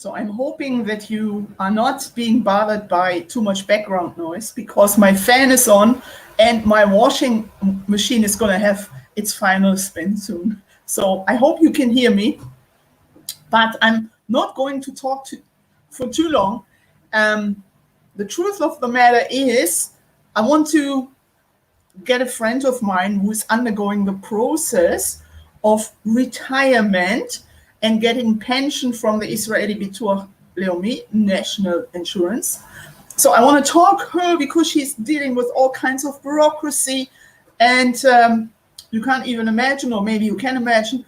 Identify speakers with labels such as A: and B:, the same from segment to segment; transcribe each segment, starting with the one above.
A: So I'm hoping that you are not being bothered by too much background noise, because my fan is on and my washing machine is going to have its final spin soon. So I hope you can hear me, but I'm not going to talk for too long. The truth of the matter is, I want to get a friend of mine who's undergoing the process of retirement and getting pension from the Israeli Bituach Leumi national insurance. So I want to talk her because she's dealing with all kinds of bureaucracy, and you can't even imagine, or maybe you can imagine.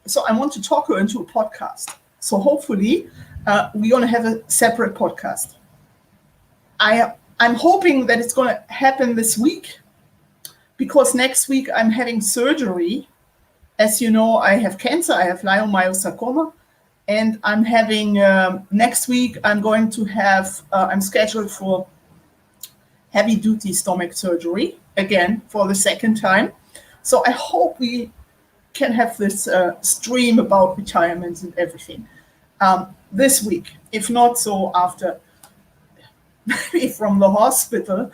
A: So I want to talk her into a podcast. So hopefully we're going to have a separate podcast. I'm hoping that it's going to happen this week, because next week I'm having surgery. As you know, I have cancer. I have leiomyosarcoma, and I'm having next week. I'm going to have. I'm scheduled for heavy-duty stomach surgery again for the second time. So I hope we can have this stream about retirement and everything this week. If not, so after, maybe from the hospital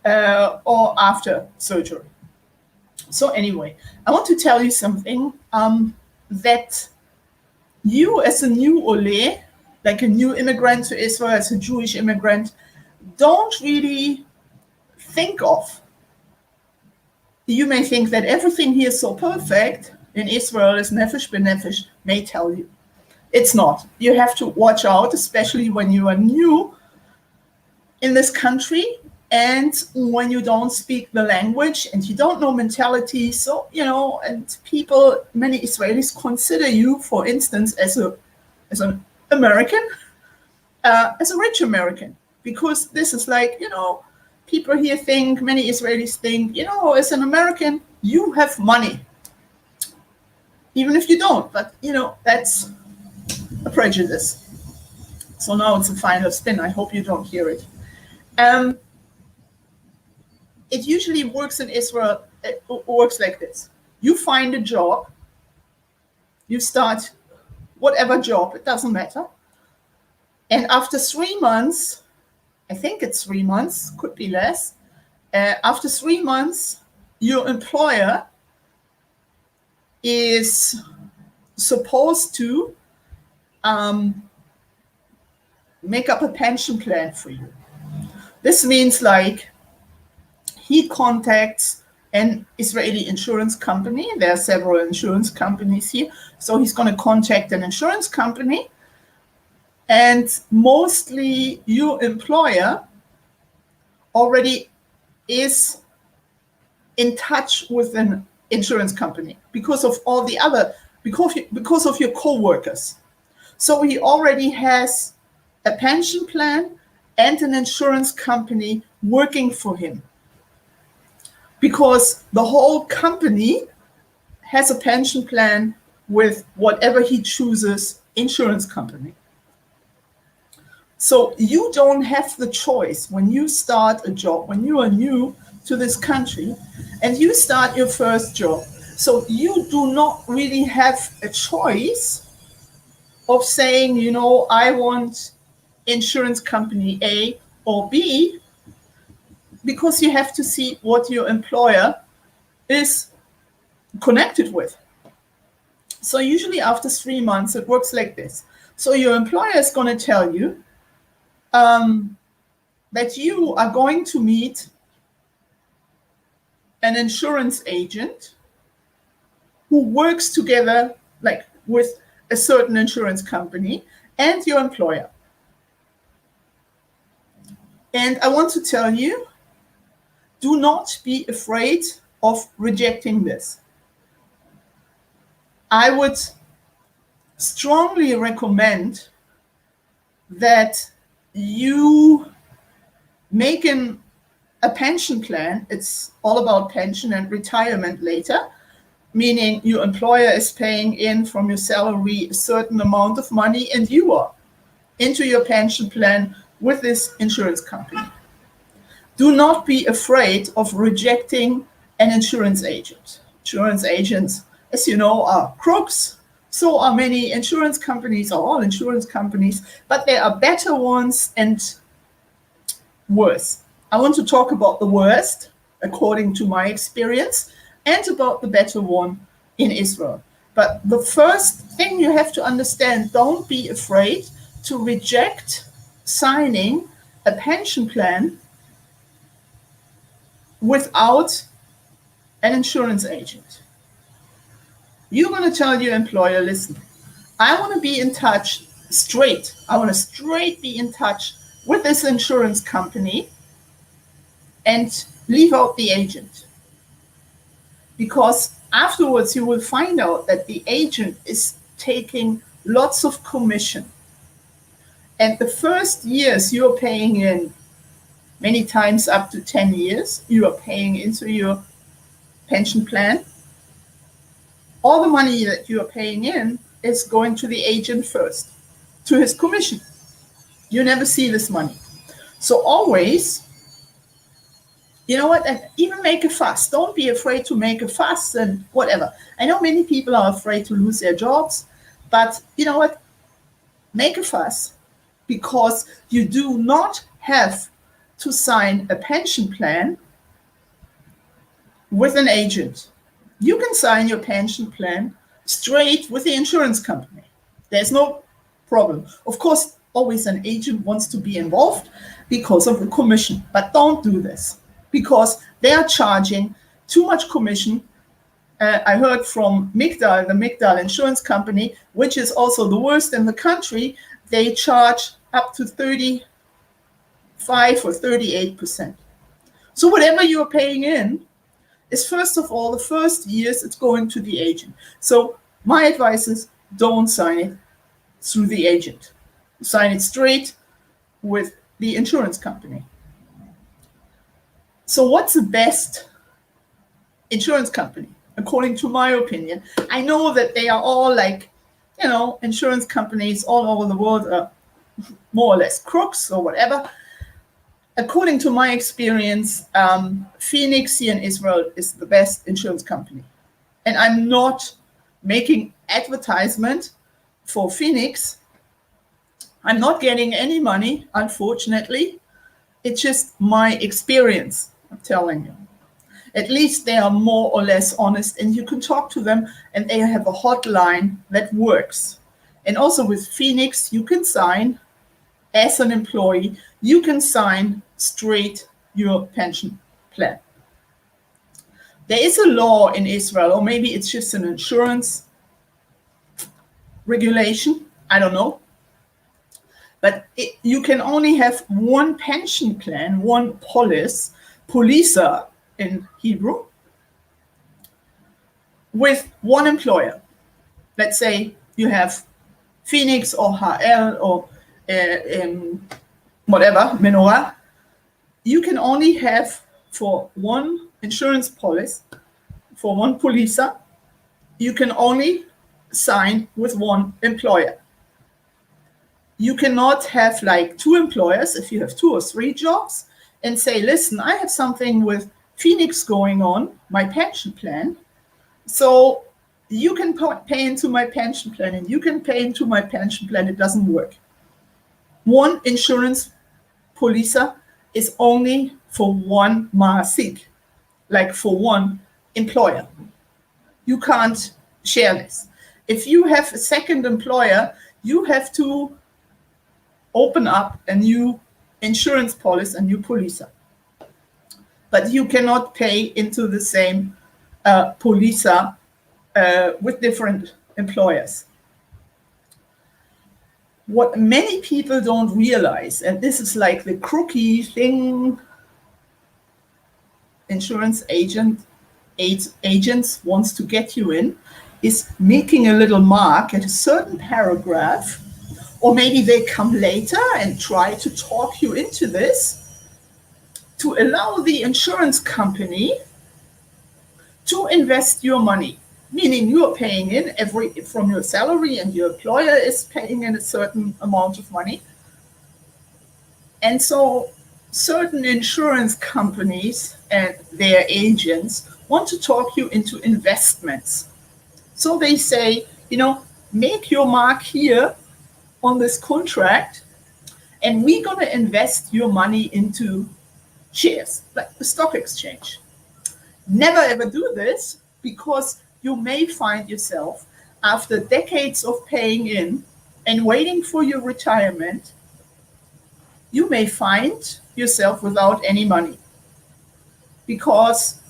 A: or after surgery. So anyway, I want to tell you something, that you as a new Ole, like a new immigrant to Israel, as a Jewish immigrant, don't really think of. You may think that everything here is so perfect in Israel is nefesh b'nefesh, may tell you. It's not. You have to watch out, especially when you are new in this country, and when you don't speak the language and you don't know mentality. So, and people, many Israelis consider you, for instance, as an American, as a rich American, because this is like, people here think, many Israelis think, as an American, you have money. Even if you don't, but, that's a prejudice. So now it's a final spin. I hope you don't hear it. It usually works in Israel. It works like this. You find a job. You start whatever job. It doesn't matter. And after 3 months, I think it's 3 months, could be less. After 3 months, your employer is supposed to make up a pension plan for you. This means like he contacts an Israeli insurance company. There are several insurance companies here. So he's going to contact an insurance company, and mostly your employer already is in touch with an insurance company because of all the other, because of your co-workers. So he already has a pension plan and an insurance company working for him, because the whole company has a pension plan with whatever he chooses insurance company. So you don't have the choice when you start a job, when you are new to this country and you start your first job. So you do not really have a choice of saying, I want insurance company A or B, because you have to see what your employer is connected with. So usually after 3 months, it works like this. So your employer is going to tell you that you are going to meet an insurance agent who works together, like with a certain insurance company and your employer. And I want to tell you, do not be afraid of rejecting this. I would strongly recommend that you make a pension plan. It's all about pension and retirement later, meaning your employer is paying in from your salary a certain amount of money, and you are into your pension plan with this insurance company. Do not be afraid of rejecting an insurance agent. Insurance agents, as you know, are crooks. So are many insurance companies, or all insurance companies, but there are better ones and worse. I want to talk about the worst, according to my experience, and about the better one in Israel. But the first thing you have to understand, don't be afraid to reject signing a pension plan without an insurance agent. You're going to tell your employer, listen, I want to be in touch straight. I want to straight be in touch with this insurance company and leave out the agent. Because afterwards you will find out that the agent is taking lots of commission. And the first years you're paying in, many times up to 10 years, you are paying into your pension plan. All the money that you are paying in is going to the agent first, to his commission. You never see this money. So always, you know what, and even make a fuss. Don't be afraid to make a fuss and whatever. I know many people are afraid to lose their jobs, but you know what, make a fuss, because you do not have to sign a pension plan with an agent. You can sign your pension plan straight with the insurance company. There's no problem. Of course, always an agent wants to be involved because of the commission, but don't do this because they are charging too much commission. I heard from Migdal, the Migdal insurance company, which is also the worst in the country, they charge up to 35 or 38%. So whatever you're paying in is, first of all, the first years it's going to the agent. So my advice is don't sign it through the agent. Sign it straight with the insurance company. So what's the best insurance company, according to my opinion? I know that they are all like, you know, insurance companies all over the world are more or less crooks or whatever. According to my experience, Phoenix here in Israel is the best insurance company. And I'm not making advertisement for Phoenix. I'm not getting any money, unfortunately. It's just my experience, I'm telling you. At least they are more or less honest, and you can talk to them, and they have a hotline that works. And also with Phoenix, you can sign as an employee, you can sign straight your pension plan. There is a law in Israel, or maybe it's just an insurance regulation, I don't know. But you can only have one pension plan, one polisa in Hebrew, with one employer. Let's say you have Phoenix or HL or whatever, Menorah. You can only have for one insurance policy, for one polisa, you can only sign with one employer. You cannot have like two employers if you have 2 or 3 jobs and say, listen, I have something with Phoenix going on, my pension plan. So you can pay into my pension plan and you can pay into my pension plan. It doesn't work. One insurance polisa is only for one ma'asik, like for one employer. You can't share this. If you have a second employer, you have to open up a new insurance policy, a new polisa. But you cannot pay into the same polisa with different employers. What many people don't realize, and this is like the crooky thing insurance agents wants to get you in, is making a little mark at a certain paragraph, or maybe they come later and try to talk you into this, to allow the insurance company to invest your money. Meaning you are paying in from your salary and your employer is paying in a certain amount of money. And so certain insurance companies and their agents want to talk you into investments. So they say, you know, make your mark here on this contract, and we're going to invest your money into shares, like the stock exchange. Never ever do this, because you may find yourself, after decades of paying in and waiting for your retirement, you may find yourself without any money because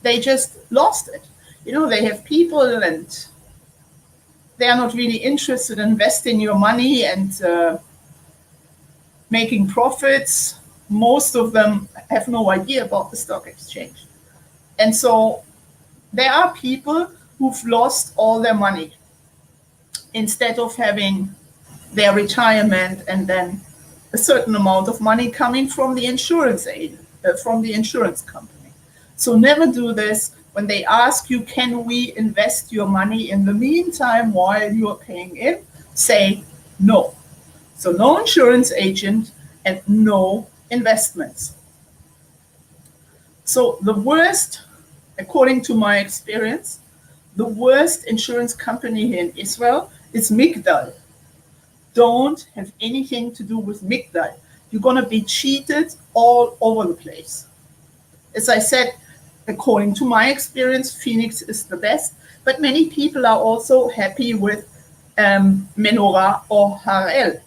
A: they just lost it. You know, they have people and they are not really interested in investing your money and making profits. Most of them have no idea about the stock exchange. And so there are people who've lost all their money instead of having their retirement and then a certain amount of money coming from the insurance from the insurance company. So never do this. When they ask you, can we invest your money in the meantime while you are paying in, say no. So no insurance agent and no investments. So the worst, according to my experience, the worst insurance company here in Israel is Migdal. Don't have anything to do with Migdal. You're going to be cheated all over the place. As I said, according to my experience, Phoenix is the best, but many people are also happy with Menorah or Harel.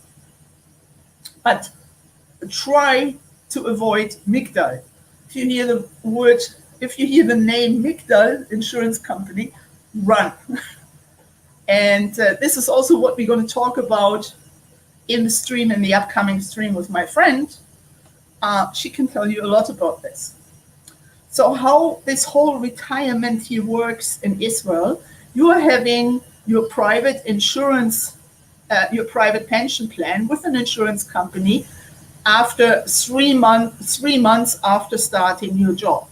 A: But try to avoid Migdal. If you hear the name Migdal Insurance Company, run. And this is also what we're going to talk about in the stream, in the upcoming stream with my friend. She can tell you a lot about this. So how this whole retirement here works in Israel, you are having your private insurance, your private pension plan with an insurance company after 3 months after starting your job.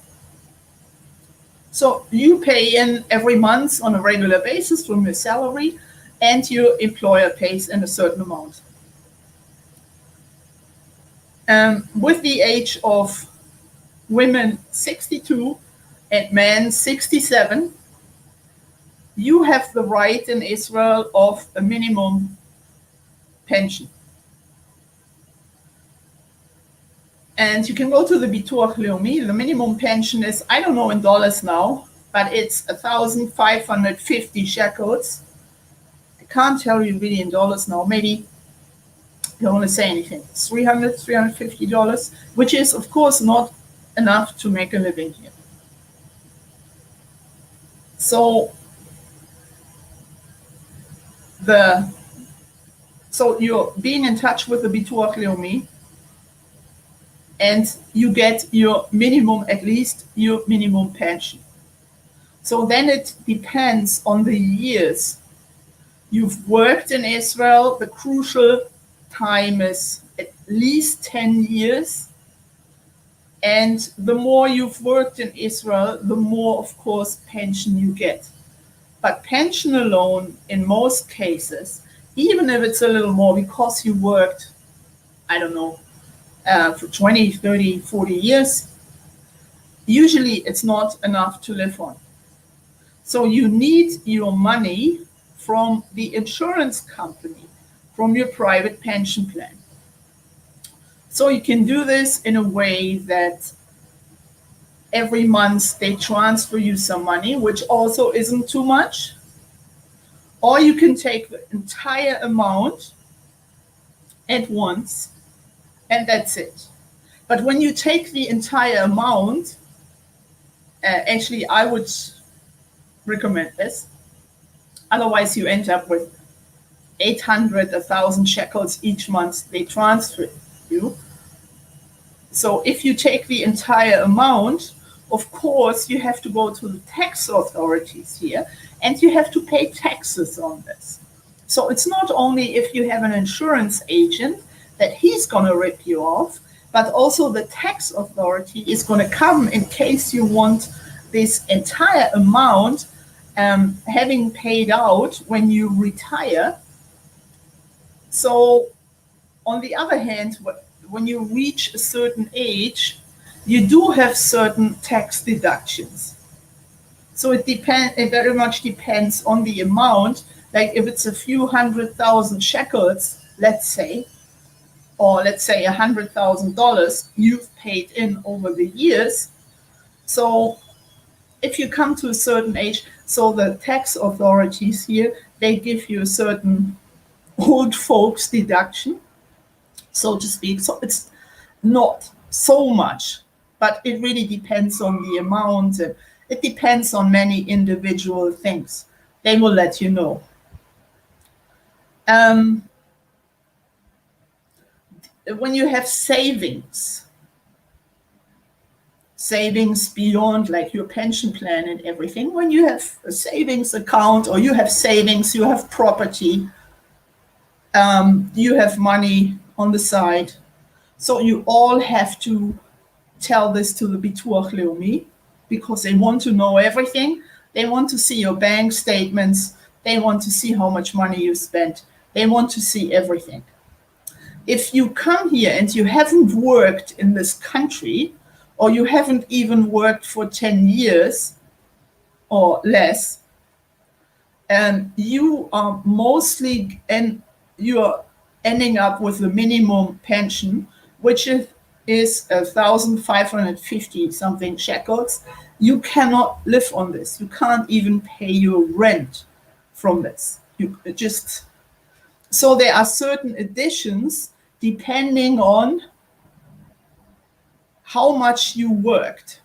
A: So you pay in every month on a regular basis from your salary, and your employer pays in a certain amount. With the age of women 62 and men 67, you have the right in Israel of a minimum pension. And you can go to the Bituach Leumi. The minimum pension is, I don't know in dollars now, but it's 1,550 shekels. I can't tell you really in dollars now. Maybe, I don't want to say anything. It's $350, which is, of course, not enough to make a living here. So you're being in touch with the Bituach Leumi, and you get your minimum, at least your minimum pension. So then it depends on the years you've worked in Israel. The crucial time is at least 10 years. And the more you've worked in Israel, the more, of course, pension you get. But pension alone, in most cases, even if it's a little more because you worked, I don't know, for 20, 30, 40 years, usually it's not enough to live on. So you need your money from the insurance company, from your private pension plan. So you can do this in a way that every month they transfer you some money, which also isn't too much. Or you can take the entire amount at once, and that's it. But when you take the entire amount, actually I would recommend this. Otherwise you end up with 800, 1,000 shekels each month they transfer you. So if you take the entire amount, of course, you have to go to the tax authorities here, and you have to pay taxes on this. So it's not only if you have an insurance agent that he's going to rip you off, but also the tax authority is going to come in case you want this entire amount having paid out when you retire. So on the other hand, when you reach a certain age, you do have certain tax deductions. So it very much depends on the amount Like if it's a few 100,000 shekels, let's say, or let's say $100,000 you've paid in over the years. So if you come to a certain age, so the tax authorities here, they give you a certain old folks deduction, so to speak. So it's not so much, but it really depends on the amount. And it depends on many individual things. They will let you know. When you have savings beyond like your pension plan and everything, when you have a savings account or you have savings, you have property, you have money on the side. So you all have to tell this to the Bituach Leumi because they want to know everything. They want to see your bank statements. They want to see how much money you spent. They want to see everything. If you come here and you haven't worked in this country, or you haven't even worked for 10 years or less, and you are mostly, and you're ending up with the minimum pension, which is 1,550 something shekels, you cannot live on this. You can't even pay your rent from this. So there are certain additions depending on how much you worked.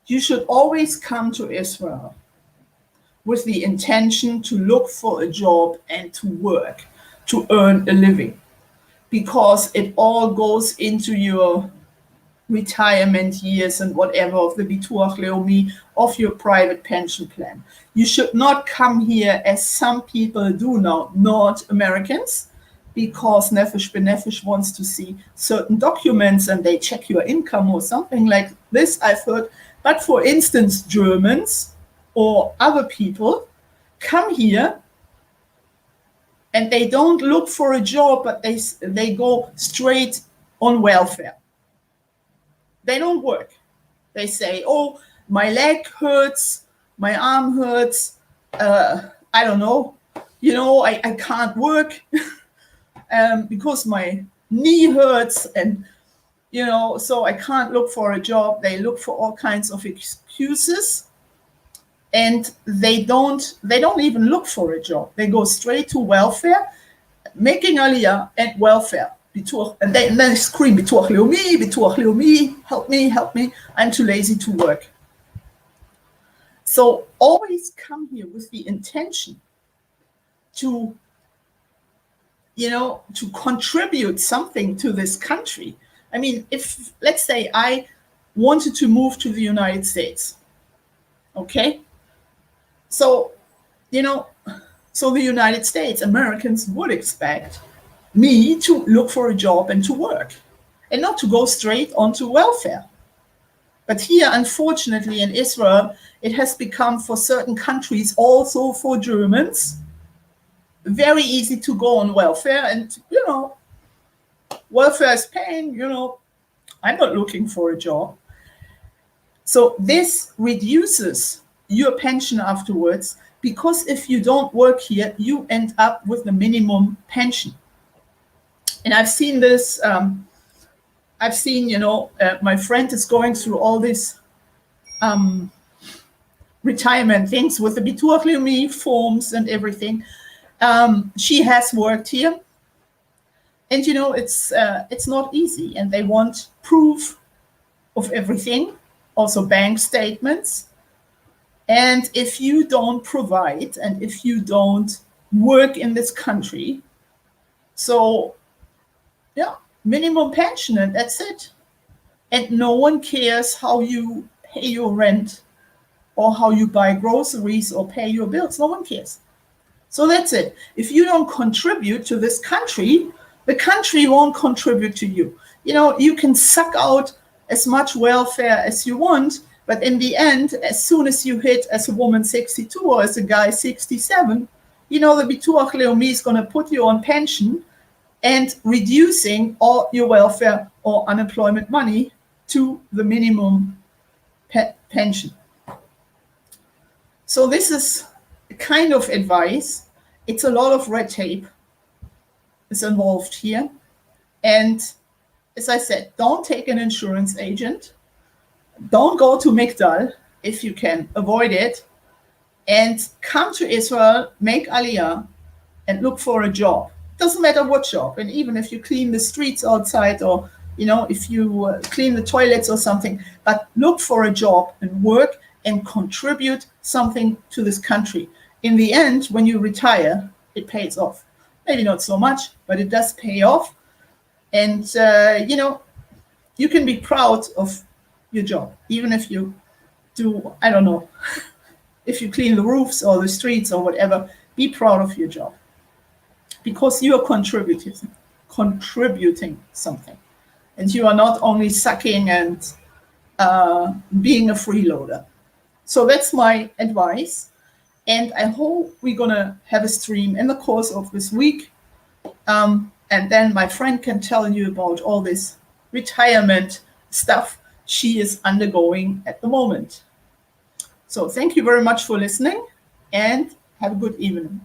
A: You should always come to Israel with the intention to look for a job and to work, to earn a living, because it all goes into your retirement years and whatever of the Bituach Leumi, of your private pension plan. You should not come here as some people do now, not Americans, because Nefesh B'Nefesh wants to see certain documents and they check your income or something like this, I've heard. But for instance, Germans or other people come here and they don't look for a job, but they go straight on welfare. They don't work. They say, oh, my leg hurts, my arm hurts, I don't know, I can't work because my knee hurts, and so I can't look for a job. They look for all kinds of excuses, and they don't even look for a job. They go straight to welfare, making aliyah and welfare. And they scream, Bituach Leumi, help me, I'm too lazy to work. So always come here with the intention to contribute something to this country. I mean, if, let's say, I wanted to move to the United States, okay? So, so the United States, Americans would expect me to look for a job and to work, and not to go straight onto welfare. But here, unfortunately, in Israel, it has become, for certain countries, also for Germans, very easy to go on welfare. And, welfare is paying, I'm not looking for a job. So this reduces your pension afterwards, because if you don't work here, you end up with the minimum pension. And I've seen this, my friend is going through all these retirement things with the Bituach Leumi forms and everything. She has worked here, and it's not easy, and they want proof of everything, also bank statements. And if you don't provide, and if you don't work in this country, so minimum pension, and that's it. And no one cares how you pay your rent or how you buy groceries or pay your bills. No one cares. So that's it. If you don't contribute to this country, the country won't contribute to you. You can suck out as much welfare as you want, but in the end, as soon as you hit, as a woman, 62, or as a guy, 67, the Bituach Leumi is going to put you on pension and reducing all your welfare or unemployment money to the minimum pension. So this is kind of advice. It's a lot of red tape is involved here. And as I said, don't take an insurance agent. Don't go to Migdal if you can avoid it. And come to Israel, make Aliyah, and look for a job. Doesn't matter what job. And even if you clean the streets outside, or if you clean the toilets or something, but look for a job and work and contribute something to this country. In the end, when you retire, it pays off. Maybe not so much, but it does pay off. And you can be proud of your job, even if you do, I don't know, if you clean the roofs or the streets or whatever. Be proud of your job, because you are contributing something, and you are not only sucking and being a freeloader. So that's my advice, and I hope we're gonna have a stream in the course of this week, and then my friend can tell you about all this retirement stuff she is undergoing at the moment. So thank you very much for listening, and have a good evening.